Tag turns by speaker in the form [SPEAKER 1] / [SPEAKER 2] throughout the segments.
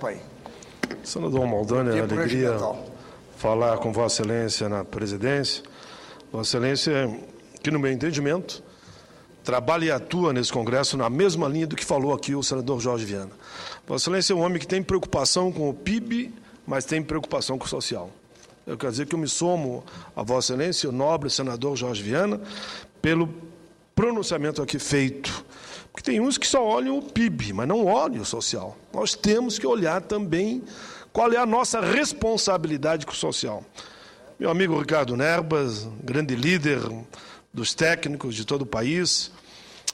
[SPEAKER 1] Pai.
[SPEAKER 2] Senador Maldonado, alegria falar com Vossa Excelência na presidência. Vossa Excelência, que no meu entendimento, trabalha e atua nesse Congresso na mesma linha do que falou aqui o senador Jorge Viana. Vossa Excelência é um homem que tem preocupação com o PIB, mas tem preocupação com o social. Eu quero dizer que eu me somo a Vossa Excelência, o nobre senador Jorge Viana, pelo pronunciamento aqui feito. Porque tem uns que só olham o PIB, mas não olham o social. Nós temos que olhar também qual é a nossa responsabilidade com o social. Meu amigo Ricardo Nerbas, grande líder dos técnicos de todo o país,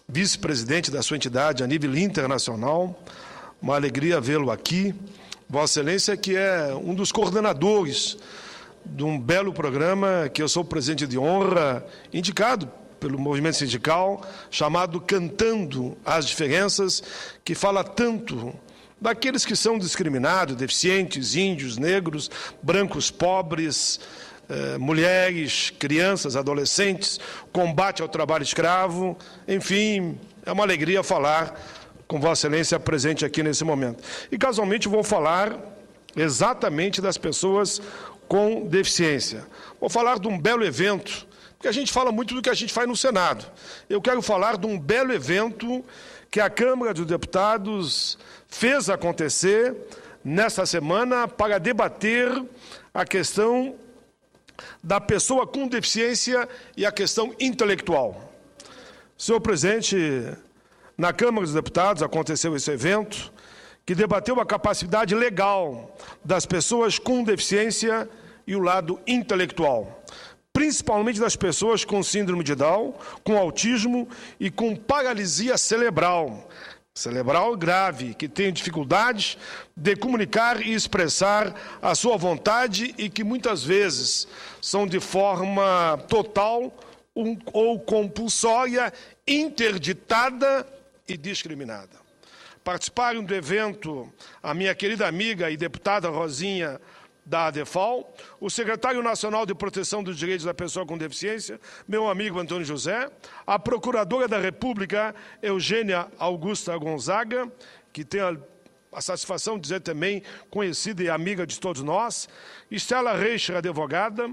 [SPEAKER 2] vice-presidente da sua entidade a nível internacional, uma alegria vê-lo aqui. Vossa Excelência, que é um dos coordenadores de um belo programa que eu sou presidente de honra, indicado pelo movimento sindical, chamado Cantando as Diferenças, que fala tanto daqueles que são discriminados, deficientes, índios, negros, brancos, pobres, mulheres, crianças, adolescentes, combate ao trabalho escravo, enfim, é uma alegria falar com Vossa Excelência presente aqui nesse momento. E, casualmente, vou falar exatamente das pessoas com deficiência. Vou falar de um belo evento, porque a gente fala muito do que a gente faz no Senado. Eu quero falar de um belo evento que a Câmara dos Deputados fez acontecer nesta semana para debater a questão da pessoa com deficiência e a questão intelectual. Senhor presidente, na Câmara dos Deputados aconteceu esse evento que debateu a capacidade legal das pessoas com deficiência e o lado intelectual, principalmente das pessoas com síndrome de Down, com autismo e com paralisia cerebral grave, que tem dificuldades de comunicar e expressar a sua vontade e que muitas vezes são de forma total ou compulsória, interditada e discriminada. Participaram do evento a minha querida amiga e deputada Rosinha da ADEFAL, o secretário nacional de proteção dos direitos da pessoa com deficiência, meu amigo Antônio José, a procuradora da República, Eugênia Augusta Gonzaga, que tem a satisfação de dizer também conhecida e amiga de todos nós, Estela Reicher, advogada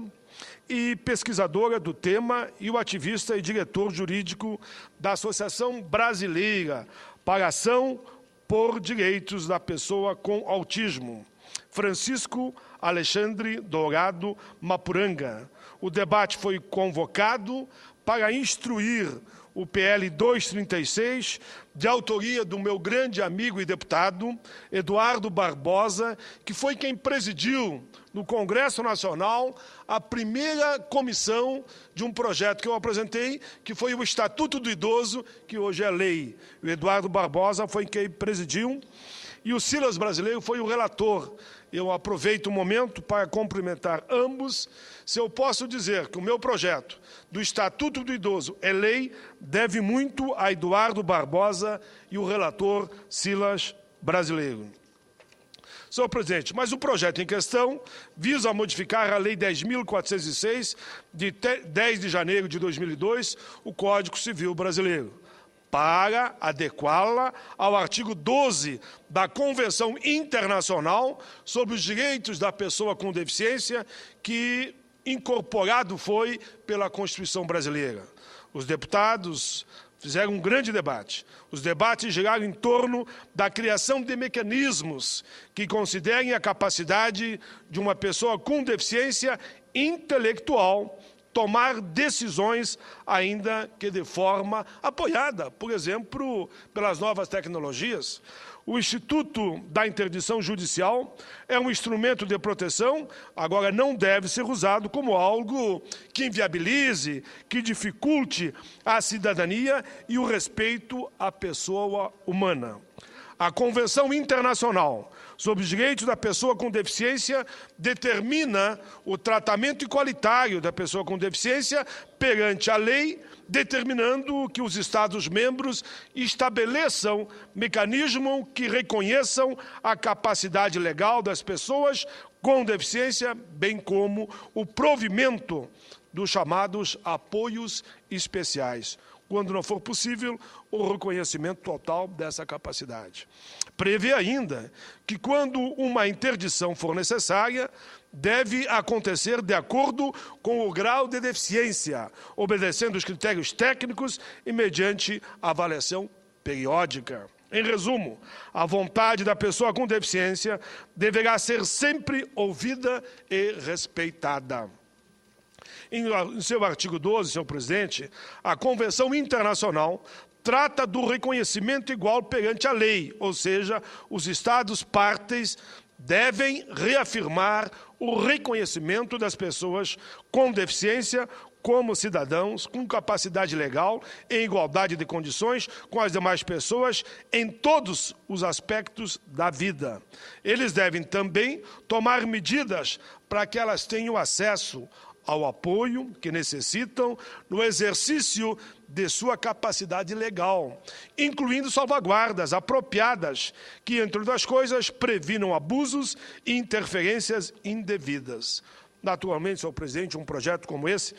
[SPEAKER 2] e pesquisadora do tema, e o ativista e diretor jurídico da Associação Brasileira para a Ação por Direitos da Pessoa com Autismo, Francisco Alexandre Dourado Mapuranga. O debate foi convocado para instruir o PL 236, de autoria do meu grande amigo e deputado, Eduardo Barbosa, que foi quem presidiu no Congresso Nacional a primeira comissão de um projeto que eu apresentei, que foi o Estatuto do Idoso, que hoje é lei. O Eduardo Barbosa foi quem presidiu, e o Silas Brasileiro foi o relator. Eu aproveito o momento para cumprimentar ambos. Se eu posso dizer que o meu projeto do Estatuto do Idoso é lei, deve muito a Eduardo Barbosa e o relator Silas Brasileiro. Senhor presidente, mas o projeto em questão visa modificar a Lei 10.406, de 10 de janeiro de 2002, o Código Civil Brasileiro, para adequá-la ao artigo 12 da Convenção Internacional sobre os Direitos da Pessoa com Deficiência, que incorporado foi pela Constituição Brasileira. Os deputados fizeram um grande debate. Os debates giraram em torno da criação de mecanismos que considerem a capacidade de uma pessoa com deficiência intelectual tomar decisões, ainda que de forma apoiada, por exemplo, pelas novas tecnologias. O Instituto da Interdição Judicial é um instrumento de proteção, agora não deve ser usado como algo que inviabilize, que dificulte a cidadania e o respeito à pessoa humana. A Convenção Internacional sobre os Direitos da Pessoa com Deficiência determina o tratamento igualitário da pessoa com deficiência perante a lei, determinando que os Estados-membros estabeleçam mecanismos que reconheçam a capacidade legal das pessoas com deficiência, bem como o provimento dos chamados apoios especiais, quando não for possível, o reconhecimento total dessa capacidade. Prevê ainda que, quando uma interdição for necessária, deve acontecer de acordo com o grau de deficiência, obedecendo os critérios técnicos e mediante avaliação periódica. Em resumo, a vontade da pessoa com deficiência deverá ser sempre ouvida e respeitada. Em seu artigo 12, senhor presidente, a Convenção Internacional trata do reconhecimento igual perante a lei, ou seja, os Estados partes devem reafirmar o reconhecimento das pessoas com deficiência como cidadãos com capacidade legal, em igualdade de condições com as demais pessoas em todos os aspectos da vida. Eles devem também tomar medidas para que elas tenham acesso ao apoio que necessitam no exercício de sua capacidade legal, incluindo salvaguardas apropriadas que, entre outras coisas, previnam abusos e interferências indevidas. Naturalmente, senhor presidente, um projeto como esse,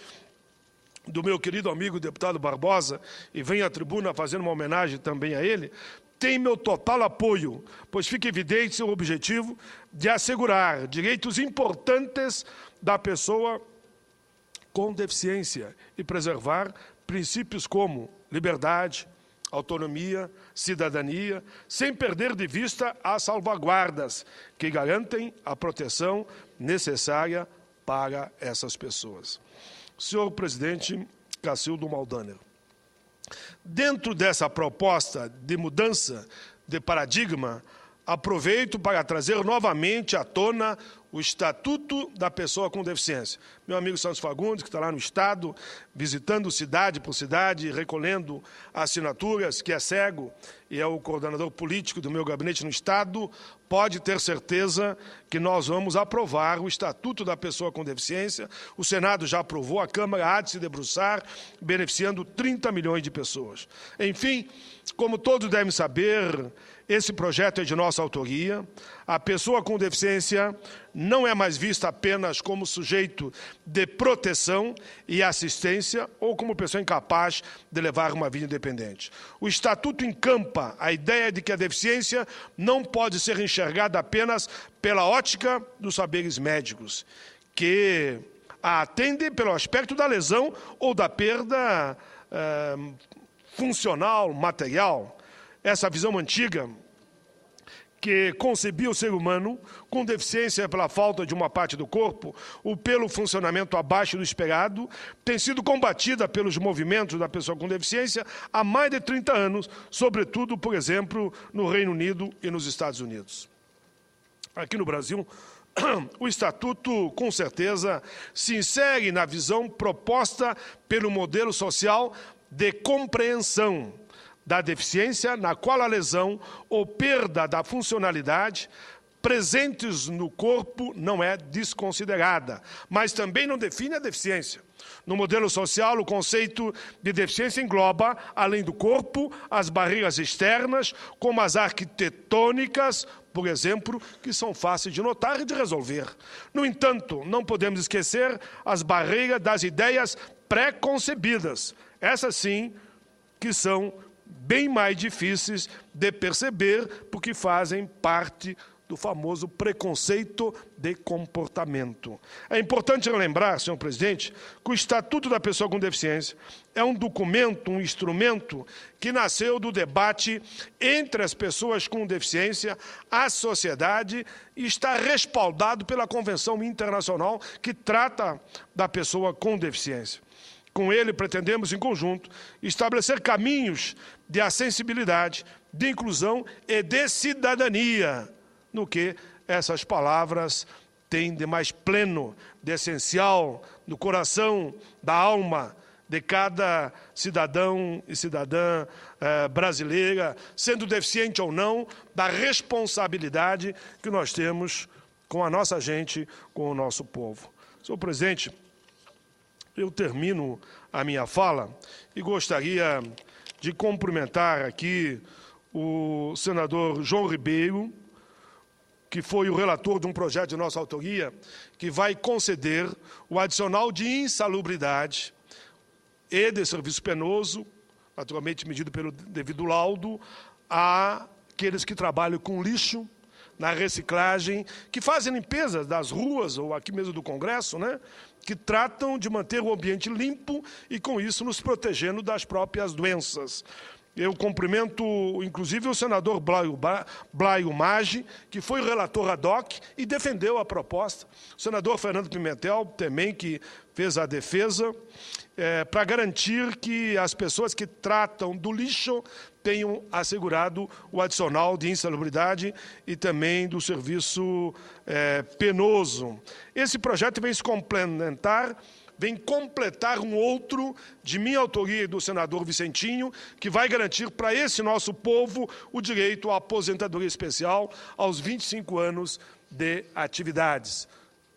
[SPEAKER 2] do meu querido amigo deputado Barbosa, e venho à tribuna fazendo uma homenagem também a ele, tem meu total apoio, pois fica evidente seu objetivo de assegurar direitos importantes da pessoa com deficiência e preservar princípios como liberdade, autonomia, cidadania, sem perder de vista as salvaguardas que garantem a proteção necessária para essas pessoas. Senhor presidente Cacildo Maldaner, dentro dessa proposta de mudança de paradigma, aproveito para trazer novamente à tona o Estatuto da Pessoa com Deficiência. Meu amigo Santos Fagundes, que está lá no Estado, visitando cidade por cidade, recolhendo assinaturas, que é cego e é o coordenador político do meu gabinete no Estado, pode ter certeza que nós vamos aprovar o Estatuto da Pessoa com Deficiência. O Senado já aprovou, a Câmara há de se debruçar, beneficiando 30 milhões de pessoas. Enfim, como todos devem saber, esse projeto é de nossa autoria. A pessoa com deficiência não é mais vista apenas como sujeito de proteção e assistência ou como pessoa incapaz de levar uma vida independente. O Estatuto encampa a ideia de que a deficiência não pode ser enxergada apenas pela ótica dos saberes médicos, que a atende pelo aspecto da lesão ou da perda funcional, material. Essa visão antiga, que concebia o ser humano com deficiência pela falta de uma parte do corpo ou pelo funcionamento abaixo do esperado, tem sido combatida pelos movimentos da pessoa com deficiência há mais de 30 anos, sobretudo, por exemplo, no Reino Unido e nos Estados Unidos. Aqui no Brasil, o Estatuto, com certeza, se insere na visão proposta pelo modelo social de compreensão da deficiência, na qual a lesão ou perda da funcionalidade presentes no corpo não é desconsiderada, mas também não define a deficiência. No modelo social, o conceito de deficiência engloba, além do corpo, as barreiras externas, como as arquitetônicas, por exemplo, que são fáceis de notar e de resolver. No entanto, não podemos esquecer as barreiras das ideias pré-concebidas. Essas sim que são bem mais difíceis de perceber, porque fazem parte do famoso preconceito de comportamento. É importante lembrar, senhor presidente, que o Estatuto da Pessoa com Deficiência é um documento, um instrumento que nasceu do debate entre as pessoas com deficiência, a sociedade, e está respaldado pela Convenção Internacional que trata da pessoa com deficiência. Com ele, pretendemos, em conjunto, estabelecer caminhos de acessibilidade, de inclusão e de cidadania, no que essas palavras têm de mais pleno, de essencial, no coração, da alma de cada cidadão e cidadã brasileira, sendo deficiente ou não, da responsabilidade que nós temos com a nossa gente, com o nosso povo. Senhor presidente, eu termino a minha fala e gostaria de cumprimentar aqui o senador João Ribeiro, que foi o relator de um projeto de nossa autoria, que vai conceder o adicional de insalubridade e de serviço penoso, naturalmente medido pelo devido laudo, a aqueles que trabalham com lixo, na reciclagem, que fazem limpeza das ruas ou aqui mesmo do Congresso, né? Que tratam de manter o ambiente limpo e, com isso, nos protegendo das próprias doenças. Eu cumprimento, inclusive, o senador Blaio Maggi, que foi o relator ad hoc e defendeu a proposta. O senador Fernando Pimentel também, que fez a defesa, para garantir que as pessoas que tratam do lixo tenham assegurado o adicional de insalubridade e também do serviço penoso. Esse projeto vem se complementar, vem completar um outro de minha autoria e do senador Vicentinho, que vai garantir para esse nosso povo o direito à aposentadoria especial aos 25 anos de atividades.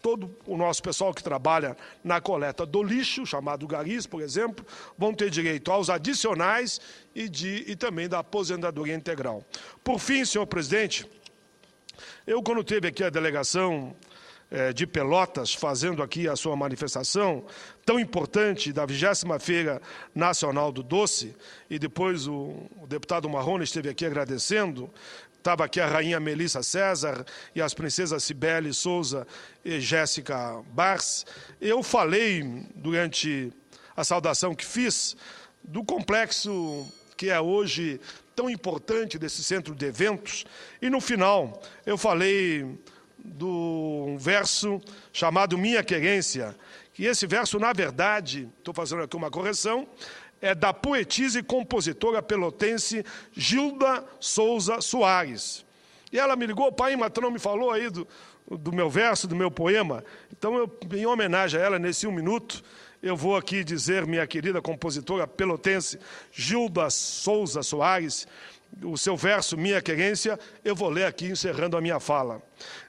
[SPEAKER 2] Todo o nosso pessoal que trabalha na coleta do lixo, chamado garis, por exemplo, vão ter direito aos adicionais e também da aposentadoria integral. Por fim, senhor presidente, eu, quando teve aqui a delegação de Pelotas, fazendo aqui a sua manifestação tão importante da 20ª Feira Nacional do Doce, e depois o deputado Marrone esteve aqui agradecendo, estava aqui a rainha Melissa César e as princesas Cibele Souza e Jéssica Bars. Eu falei, durante a saudação que fiz, do complexo que é hoje tão importante desse centro de eventos, e no final eu falei do verso chamado Minha Querência, que esse verso, na verdade, estou fazendo aqui uma correção, é da poetisa e compositora pelotense Gilda Souza Soares. E ela me ligou, pai, mas tu não me falou aí do meu verso, do meu poema? Então, em homenagem a ela, nesse 1 minuto, eu vou aqui dizer, minha querida compositora pelotense Gilda Souza Soares, o seu verso, Minha Querência, eu vou ler aqui, encerrando a minha fala.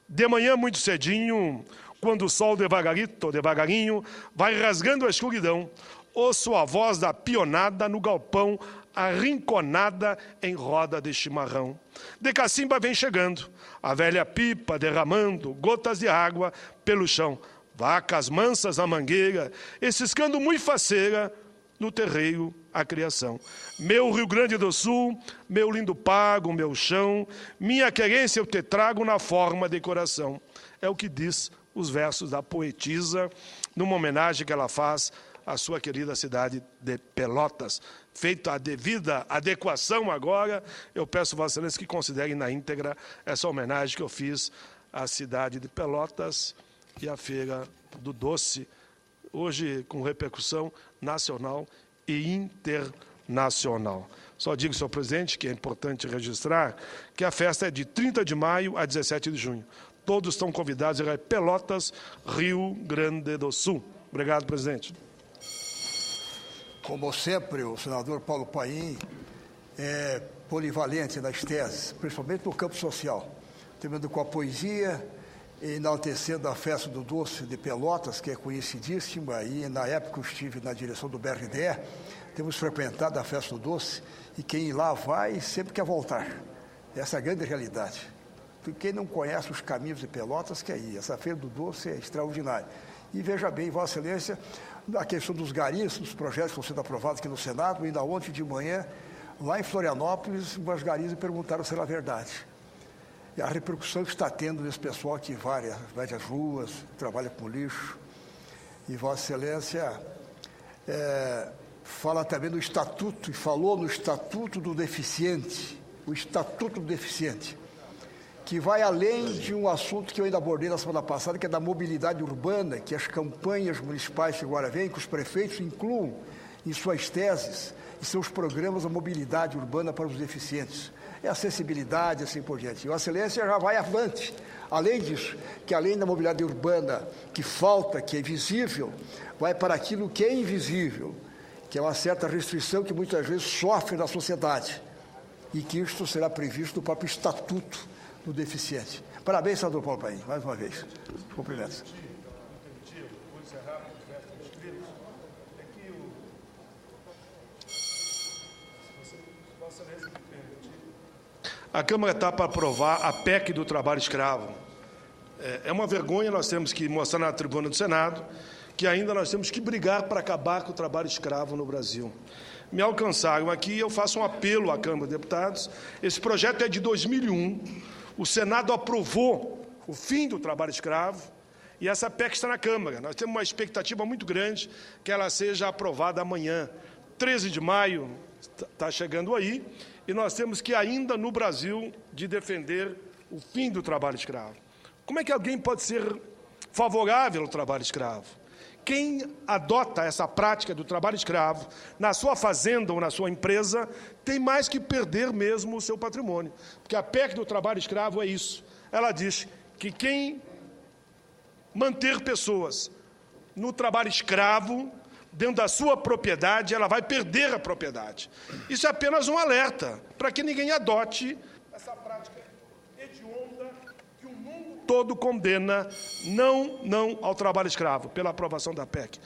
[SPEAKER 2] De manhã, muito cedinho, quando o sol devagarinho, vai rasgando a escuridão, ouço a voz da pionada no galpão, arrinconada em roda de chimarrão. De cacimba vem chegando, a velha pipa derramando gotas de água pelo chão. Vacas mansas na mangueira, e ciscando muito faceira no terreiro a criação. Meu Rio Grande do Sul, meu lindo pago, meu chão, minha querência eu te trago na forma de coração. É o que diz os versos da poetisa, numa homenagem que ela faz à sua querida cidade de Pelotas. Feita a devida adequação agora, eu peço a Vossa Excelência que considerem na íntegra essa homenagem que eu fiz à cidade de Pelotas e à Feira do Doce, hoje com repercussão nacional e internacional. Só digo, senhor presidente, que é importante registrar que a festa é de 30 de maio a 17 de junho. Todos estão convidados a ir a Pelotas, Rio Grande do Sul. Obrigado, presidente.
[SPEAKER 1] Como sempre, o senador Paulo Paim é polivalente nas teses, principalmente no campo social, terminando com a poesia, enaltecendo a Festa do Doce de Pelotas, que é conhecidíssima, e na época eu estive na direção do BRDE, temos frequentado a Festa do Doce, e quem lá vai sempre quer voltar. Essa é a grande realidade. Quem não conhece os caminhos de Pelotas quer ir. Essa Feira do Doce é extraordinária. E veja bem, Vossa Excelência, a questão dos garis, dos projetos que estão sendo aprovados aqui no Senado, ainda ontem de manhã, lá em Florianópolis, umas garis me perguntaram se era verdade. E a repercussão que está tendo nesse pessoal que vai às ruas, trabalha com lixo. E Vossa Excelência fala também do Estatuto, e falou no Estatuto do Deficiente, o Estatuto do Deficiente, que vai além de um assunto que eu ainda abordei na semana passada, que é da mobilidade urbana, que as campanhas municipais que agora vêm, que os prefeitos incluam em suas teses e seus programas a mobilidade urbana para os deficientes. É acessibilidade, assim por diante. E a Excelência já vai avante. Além disso, que além da mobilidade urbana que falta, que é visível, vai para aquilo que é invisível, que é uma certa restrição que muitas vezes sofre na sociedade, e que isto será previsto no próprio Estatuto do Deficiente. Parabéns, senador Paulo Paim, mais uma vez. Cumprimentos.
[SPEAKER 2] A Câmara está para aprovar a PEC do trabalho escravo. É uma vergonha, nós temos que mostrar na tribuna do Senado que ainda nós temos que brigar para acabar com o trabalho escravo no Brasil. me alcançaram aqui, eu faço um apelo à Câmara de Deputados. Esse projeto é de 2001, o Senado aprovou o fim do trabalho escravo, e essa PEC está na Câmara. Nós temos uma expectativa muito grande que ela seja aprovada amanhã. 13 de maio está chegando aí, e nós temos que ainda no Brasil de defender o fim do trabalho escravo. Como é que alguém pode ser favorável ao trabalho escravo? Quem adota essa prática do trabalho escravo na sua fazenda ou na sua empresa tem mais que perder mesmo o seu patrimônio. Porque a PEC do trabalho escravo é isso. Ela diz que quem manter pessoas no trabalho escravo, dentro da sua propriedade, ela vai perder a propriedade. Isso é apenas um alerta para que ninguém adote essa prática hedionda que o mundo todo condena, não ao trabalho escravo, pela aprovação da PEC.